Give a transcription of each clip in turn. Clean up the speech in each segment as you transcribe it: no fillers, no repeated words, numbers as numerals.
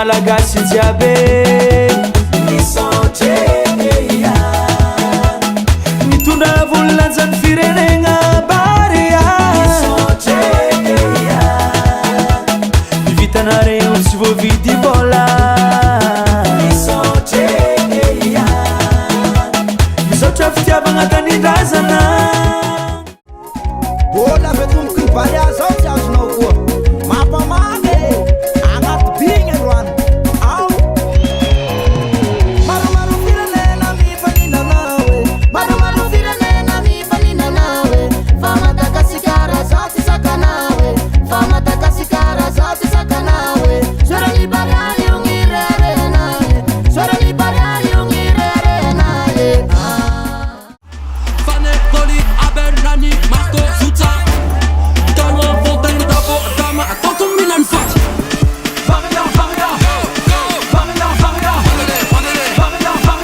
malagasy jiaby misaotreya mitondra vololanjany firenegna barea misaotreya mivitanareo tsy voavidy bola misaotreya misaotra fitiavagna tanindrazana bola vetomboky ny barea zao tsy azonao koa mampamany agnaty bigny androany ao maromaro firenena mifaninanawe maromaro firenena mifaninanawe fa Madagasikara zao tsy sakanawe fa Madagasikara zao tsy sakanawe sorany bariary ong'irerenae sorany bariary ong'irerenae Fane, Doli, Abel, Nani, Marco, Zuta Dama, Fontaine, Dabo, Dama, Tonton Milan Fat Varia, Varia Varia, Varia Varia, Varia Varia, Varia Varia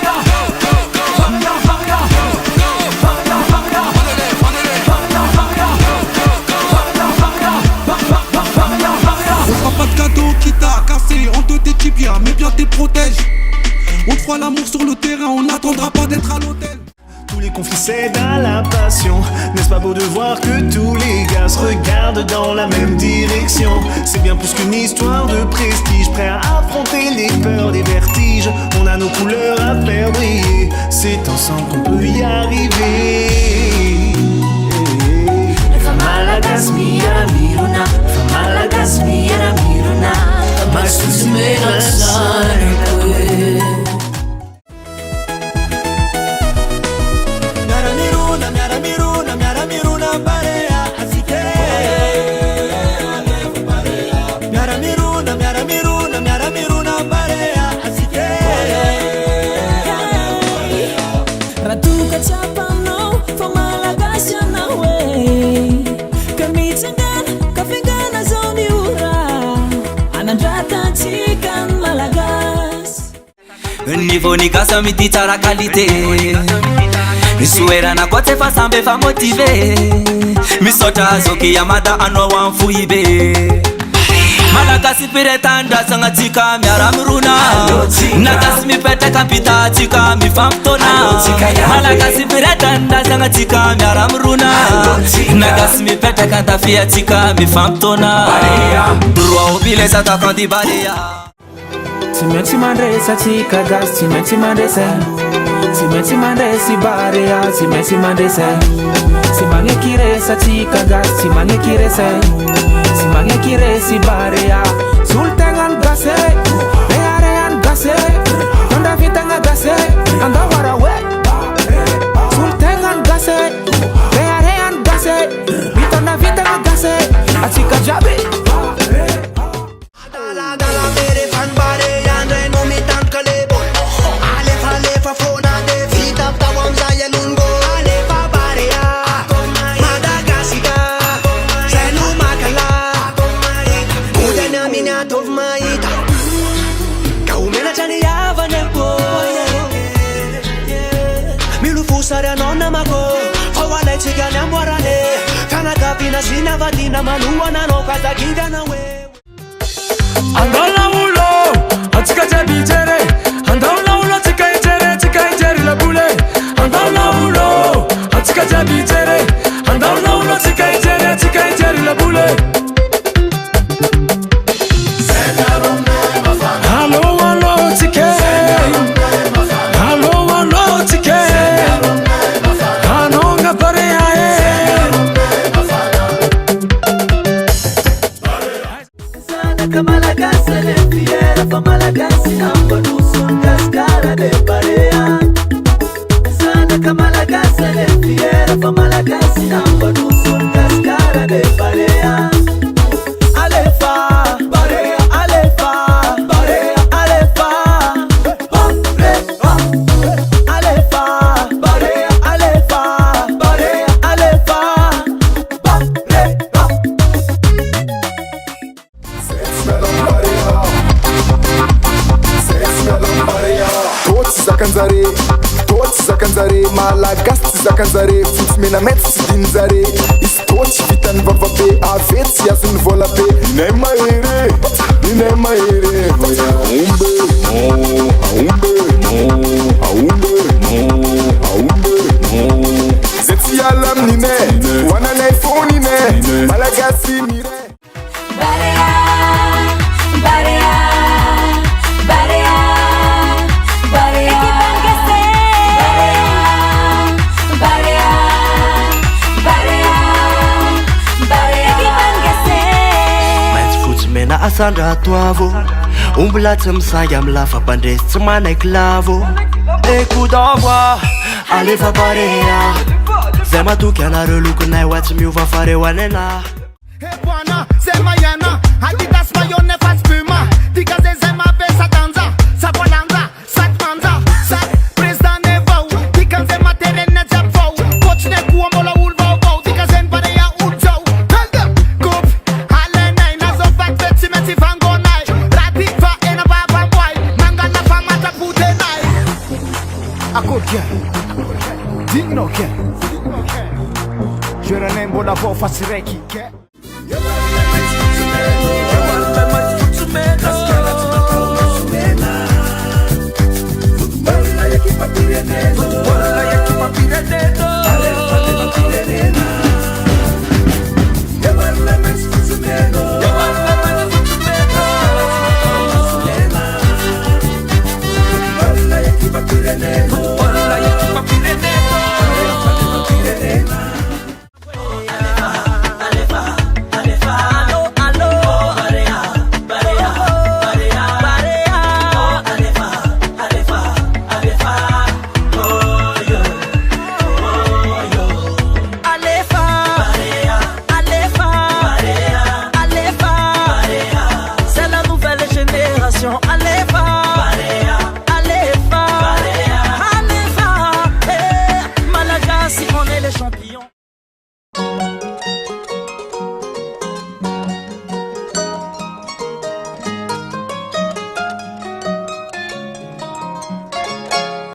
Varia On fera pas de cadeau qui t'a cassé, on te détruit bien, mais bien te protège. On te fera l'amour sur le terrain, on n'attendra pas d'être à l'hôtel. Tous les conflits cèdent à la passion. N'est-ce pas beau de voir que tous les gars se regardent dans la même direction? C'est bien plus qu'une histoire de prestige, prêt à affronter les peurs, les vertiges. On a nos couleurs à faire briller, c'est ensemble qu'on peut y arriver. Malagas miara miruna, Malagas miara miruna, mas tous Niveau ni kasa miti tsara qualité Nisuera na kwa tefa sambe fa motive Misota zoki ya mada anwa wanfuibe Malagasy piretanda sanga tika miara miruna Nagasy mipete kapita tika mifamtona Malagasy piretanda sanga tika miara miruna Nagasy mipete kantafia tika mifamtona Rua obile sata kandi barea Simenti mandresa tika gas, simenti mandresa Simenti mandresi barea, simenti mandresa Simange kiresa tika gas, simange kiresa Simange kiresi barea Sultangan gase, rearean gase Nanda vitanga gase, anda warawe Sultangan gase, rearean gase Vitanda vitanga gase, atika jabe Zina vadina manua na no kaza kinga na we Andola ulo, atika jabi jere Andola ulo tika ijere la bule Andola ulo, atika jabi jere Andola ulo tika ijere la bule Hello, hello, tike Hello, hello, tike Anonga barea Malagasy le fiera fa Malagasy namba nusun cascara de barea Sana ka Malagasy le fiera fa Malagasy namba nusun cascara de barea Alefa barea alefa barea alefa alefa barea alefa barea alefa Toți zakanzare tôty zakanjare malagasy tsy zakanjare fotsy menamety tsy dinjare izy tôty vitany vavabe avety tsy azony vola be inay mahere aombe zay tsy ala amin'ine hoananay fonine malagasy mire mena asandra toavo ombola tsy misangy amy lafapandresy tsy manaiky lavo écoute d'envoi alefa barea zay matoky anareo lokonay wa tsy miova fareo anena Bwana sema yana Adidas mayone fast puma Dikaze zema pesa danza Sapalanza, satmanza Sat president nevau Dikaze materine japvau Coach ne kuombola ulvau vau Dikaze nbare ya uljau Tanda, kup Halenai nazo fat vetsi metsi vangonai Rati va ena baba boy Mangana famata putenai Akokia Digno ke Jura nembo la vo fasireki ke Bola ya kipa pireneno